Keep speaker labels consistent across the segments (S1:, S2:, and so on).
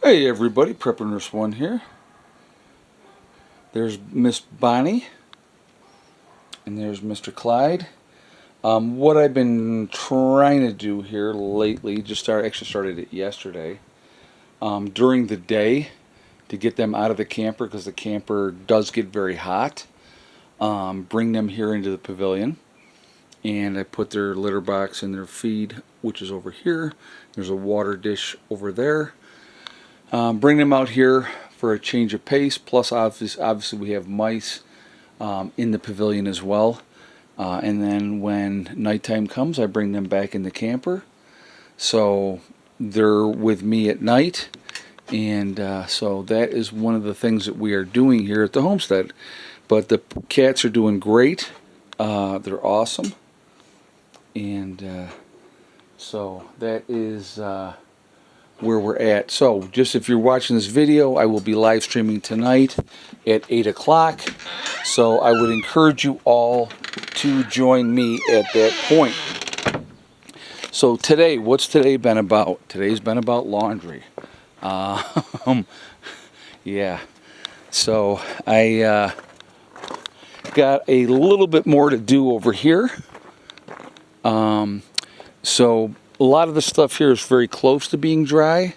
S1: Hey everybody, Prepper Nurse 1 here. There's Miss Bonnie, and there's Mr. Clyde. What I've been trying to do here lately, actually started it yesterday, during the day to get them out of the camper because the camper does get very hot. Bring them here into the pavilion, and I put their litter box and their feed, which is over here. There's a water dish over there. Bring them out here for a change of pace. Plus, obviously we have mice in the pavilion as well. And then when nighttime comes, I bring them back in the camper. So they're with me at night. And so that is one of the things that we are doing here at the homestead. But the cats are doing great. They're awesome. And so that is where we're at. So just if you're watching this video, I will be live streaming tonight at 8 o'clock. So I would encourage you all to join me at that point. So today, what's today been about? Today's been about laundry. Yeah. So I got a little bit more to do over here. So a lot of the stuff here is very close to being dry.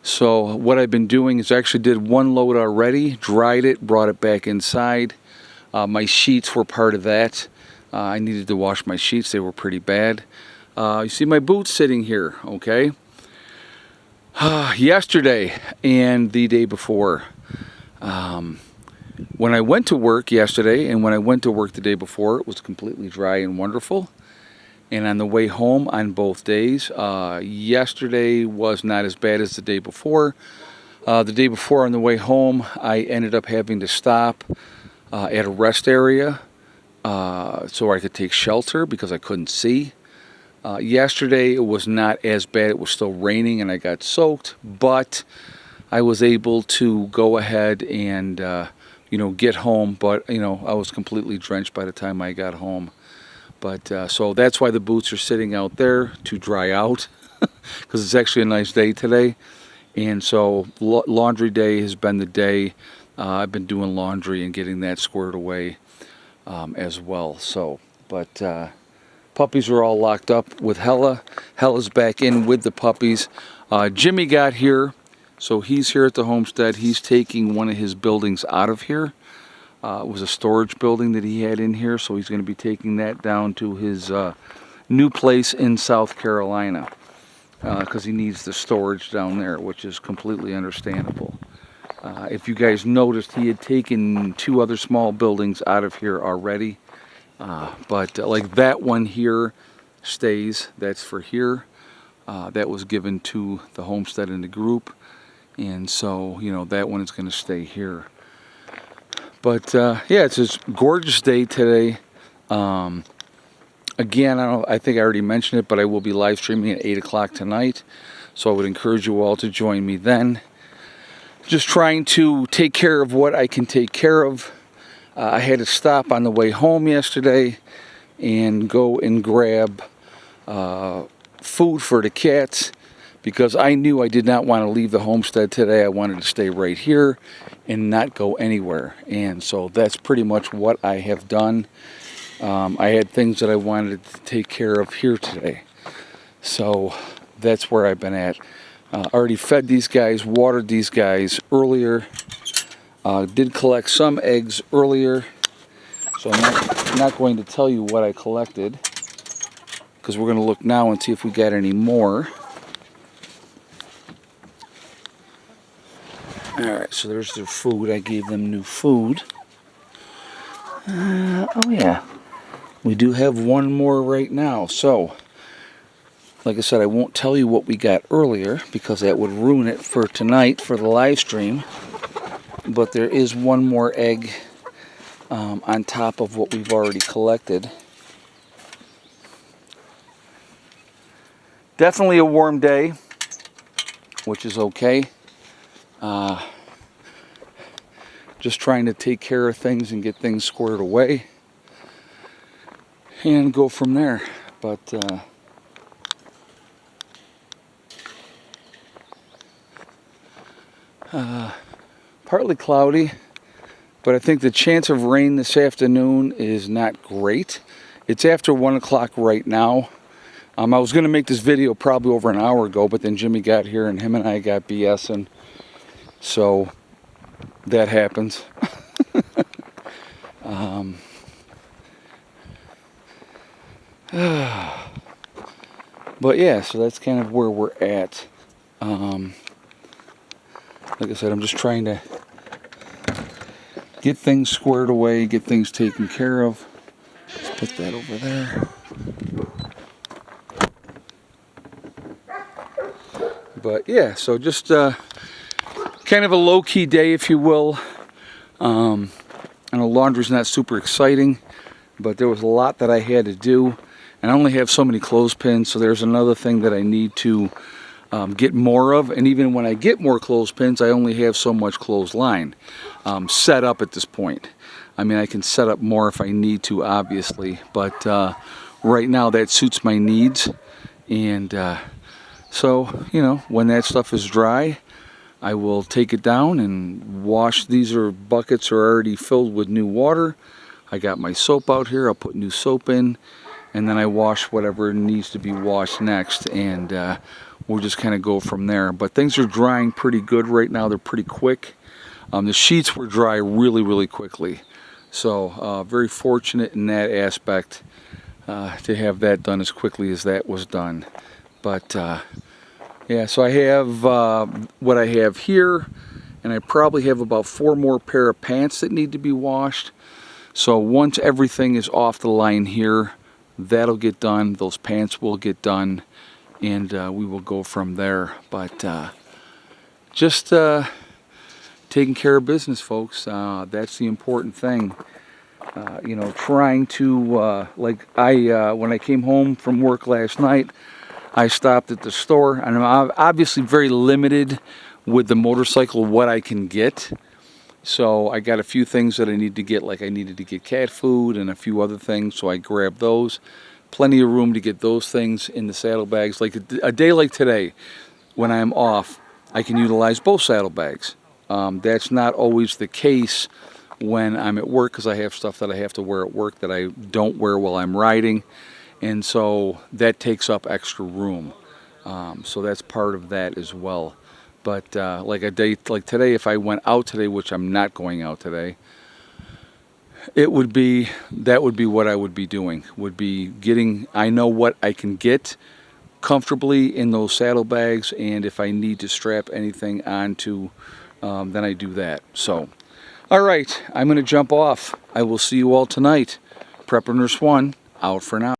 S1: So what I've been doing is actually did one load already, dried it, brought it back inside. My sheets were part of that. I needed to wash my sheets. They were pretty bad. You see my boots sitting here, okay? Yesterday and the day before. When I went to work yesterday and when I went to work the day before, it was completely dry and wonderful. And on the way home on both days, yesterday was not as bad as the day before. The day before on the way home, I ended up having to stop at a rest area so I could take shelter because I couldn't see. Yesterday it was not as bad. It was still raining and I got soaked, but I was able to go ahead and get home. But I was completely drenched by the time I got home. But so that's why the boots are sitting out there to dry out because it's actually a nice day today. And so laundry day has been the day. I've been doing laundry and getting that squared away as well. So, but puppies are all locked up with Hella. Hella's back in with the puppies. Jimmy got here, so he's here at the homestead. He's taking one of his buildings out of here. It was a storage building that he had in here, so he's going to be taking that down to his new place in South Carolina because he needs the storage down there, which is completely understandable. If you guys noticed, he had taken two other small buildings out of here already, but like that one here stays. That's for here. That was given to the homestead and the group, and so that one is going to stay here. But yeah, it's a gorgeous day today. Again, I think I already mentioned it, but I will be live streaming at 8 o'clock tonight. So I would encourage you all to join me then. Just trying to take care of what I can take care of. I had to stop on the way home yesterday and go and grab food for the cats because I knew I did not want to leave the homestead today. I wanted to stay right here and not go anywhere. And so that's pretty much what I have done. I had things that I wanted to take care of here today. So that's where I've been at. Already fed these guys, watered these guys earlier. Did collect some eggs earlier. So I'm not going to tell you what I collected because we're going to look now and see if we got any more. Alright, so there's their food. I gave them new food. Oh yeah, we do have one more right now. So, like I said, I won't tell you what we got earlier because that would ruin it for tonight for the live stream. But there is one more egg on top of what we've already collected. Definitely a warm day, which is okay. Just trying to take care of things and get things squared away and go from there. But Partly cloudy, but I think the chance of rain this afternoon is not great. It's after 1 o'clock right now. I was going to make this video probably over an hour ago, but then Jimmy got here and him and I got BSing. So that happens. But yeah, so that's kind of where we're at. Like I said, I'm just trying to get things squared away, get things taken care of. Let's put that over there. But yeah, so just kind of a low-key day, if you will. I know laundry's not super exciting, but there was a lot that I had to do. And I only have so many clothespins, so there's another thing that I need to get more of. And even when I get more clothespins, I only have so much clothesline set up at this point. I mean, I can set up more if I need to, obviously, but right now that suits my needs. And so, you know, when that stuff is dry, I will take it down and wash. These buckets are already filled with new water. I got my soap out here. I'll put new soap in, and then I wash whatever needs to be washed next, and we'll just kind of go from there. But things are drying pretty good right now. They're pretty quick. The sheets were dry really, really quickly. So very fortunate in that aspect to have that done as quickly as that was done. But yeah, so I have what I have here, and I probably have about 4 more pair of pants that need to be washed. So once everything is off the line here, that'll get done. Those pants will get done, and we will go from there. But just taking care of business, folks. That's the important thing. You know, trying to, when I came home from work last night, I stopped at the store, and I'm obviously very limited with the motorcycle what I can get. So I got a few things that I need to get, like I needed to get cat food and a few other things, so I grabbed those. Plenty of room to get those things in the saddlebags. Like a day like today, when I'm off, I can utilize both saddlebags. That's not always the case when I'm at work, because I have stuff that I have to wear at work that I don't wear while I'm riding. And so that takes up extra room. So that's part of that as well. But like a day like today, if I went out today, which I'm not going out today, that would be what I would be doing. Would be getting, I know what I can get comfortably in those saddlebags, and if I need to strap anything onto, then I do that. So, all right, I'm going to jump off. I will see you all tonight. Prepper Nurse 1, out for now.